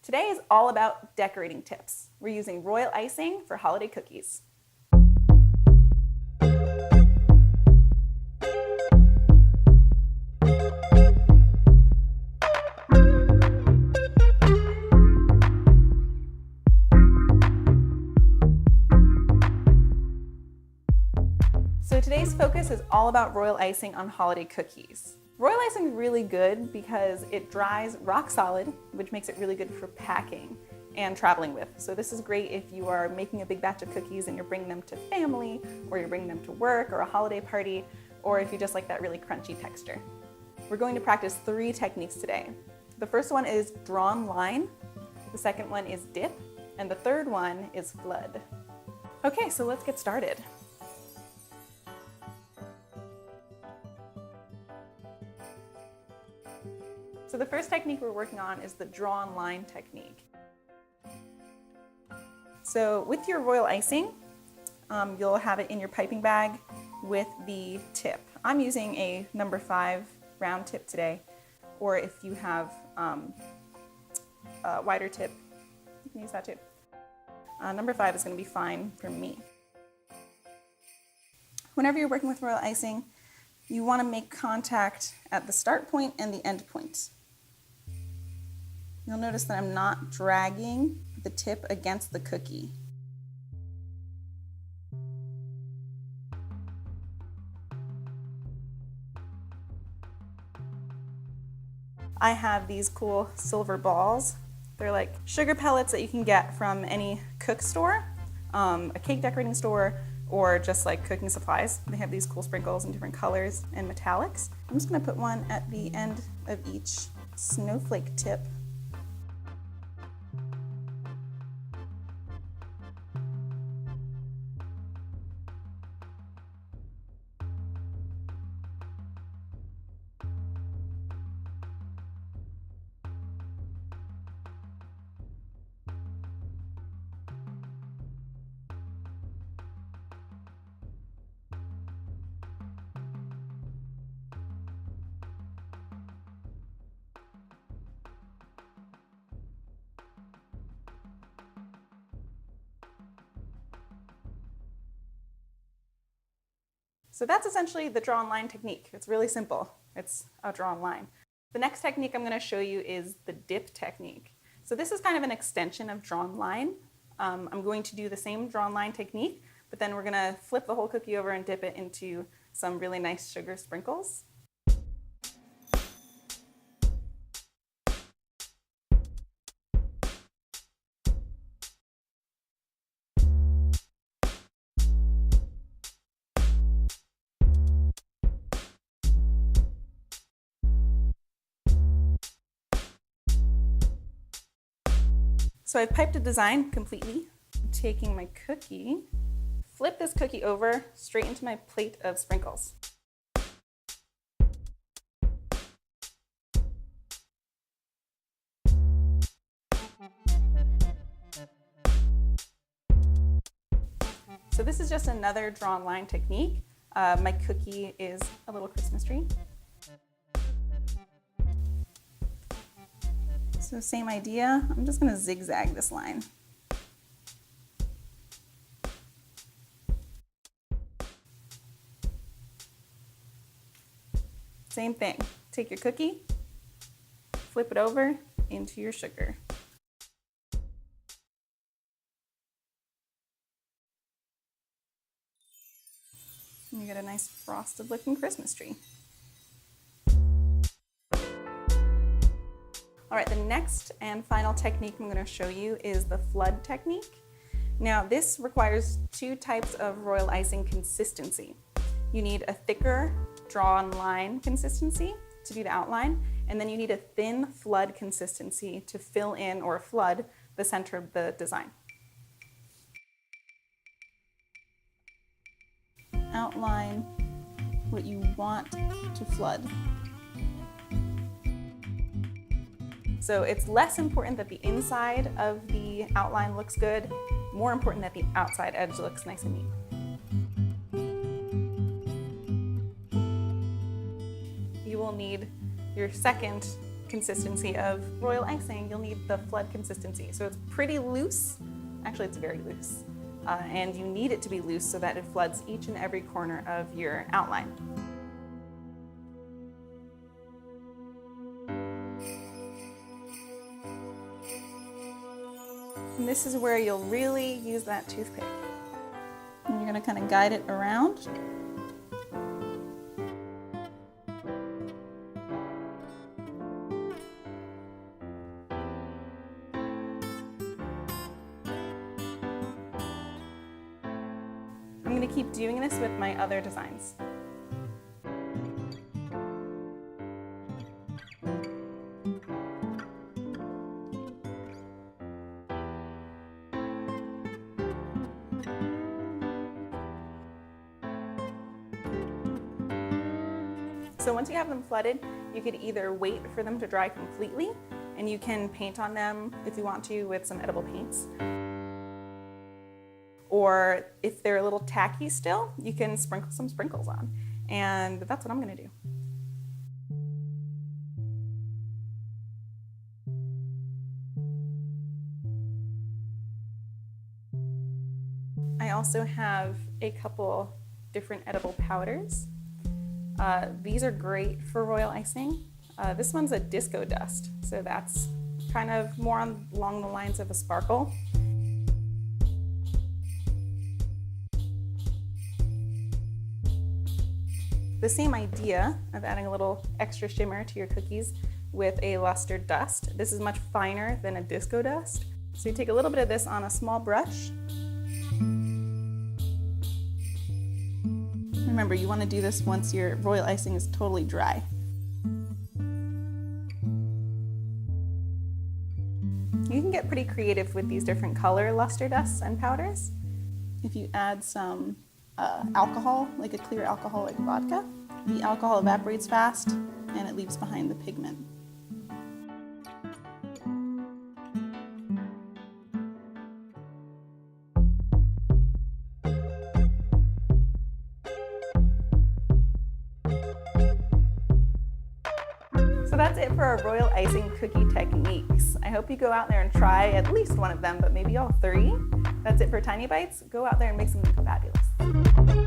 Today is all about decorating tips. We're using royal icing for holiday cookies. So today's focus is all about royal icing on holiday cookies. Royal icing is really good because it dries rock solid, which makes it really good for packing and traveling with. So this is great if you are making a big batch of cookies and you're bringing them to family, or you're bringing them to work or a holiday party, or if you just like that really crunchy texture. We're going to practice 3 techniques today. The first one is drawn line, the second one is dip, and the third one is flood. Okay, so let's get started. So the first technique we're working on is the drawn line technique. So with your royal icing, you'll have it in your piping bag with the tip. I'm using a number 5 round tip today, or if you have a wider tip, you can use that too. Number 5 is going to be fine for me. Whenever you're working with royal icing, you want to make contact at the start point and the end point. You'll notice that I'm not dragging the tip against the cookie. I have these cool silver balls. They're like sugar pellets that you can get from any cook store, a cake decorating store, or just like cooking supplies. They have these cool sprinkles in different colors and metallics. I'm just gonna put one at the end of each snowflake tip. So that's essentially the drawn line technique. It's really simple. It's a drawn line. The next technique I'm going to show you is the dip technique. So this is kind of an extension of drawn line. I'm going to do the same drawn line technique, but then we're going to flip the whole cookie over and dip it into some really nice sugar sprinkles. So I've piped a design completely. I'm taking my cookie, flip this cookie over straight into my plate of sprinkles. So this is just another drawn line technique. My cookie is a little Christmas tree. So same idea, I'm just gonna zigzag this line. Same thing, take your cookie, flip it over into your sugar. And you get a nice frosted looking Christmas tree. All right, the next and final technique I'm going to show you is the flood technique. Now, this requires 2 types of royal icing consistency. You need a thicker drawn line consistency to do the outline, and then you need a thin flood consistency to fill in or flood the center of the design. Outline what you want to flood. So it's less important that the inside of the outline looks good, more important that the outside edge looks nice and neat. You will need your second consistency of royal icing, you'll need the flood consistency. So it's pretty loose. Actually, it's very loose. And you need it to be loose so that it floods each and every corner of your outline. And this is where you'll really use that toothpick. And you're going to kind of guide it around. I'm going to keep doing this with my other designs. So once you have them flooded, you could either wait for them to dry completely, and you can paint on them if you want to with some edible paints. Or if they're a little tacky still, you can sprinkle some sprinkles on. And that's what I'm gonna do. I also have a couple different edible powders. These are great for royal icing. This one's a disco dust, so that's kind of more along the lines of a sparkle. The same idea of adding a little extra shimmer to your cookies with a luster dust. This is much finer than a disco dust. So you take a little bit of this on a small brush. Remember, you want to do this once your royal icing is totally dry. You can get pretty creative with these different color luster dusts and powders. If you add some alcohol, like a clear alcoholic vodka, the alcohol evaporates fast and it leaves behind the pigment. So that's it for our royal icing cookie techniques. I hope you go out there and try at least one of them, but maybe all three. That's it for Tiny Bites. Go out there and make something fabulous.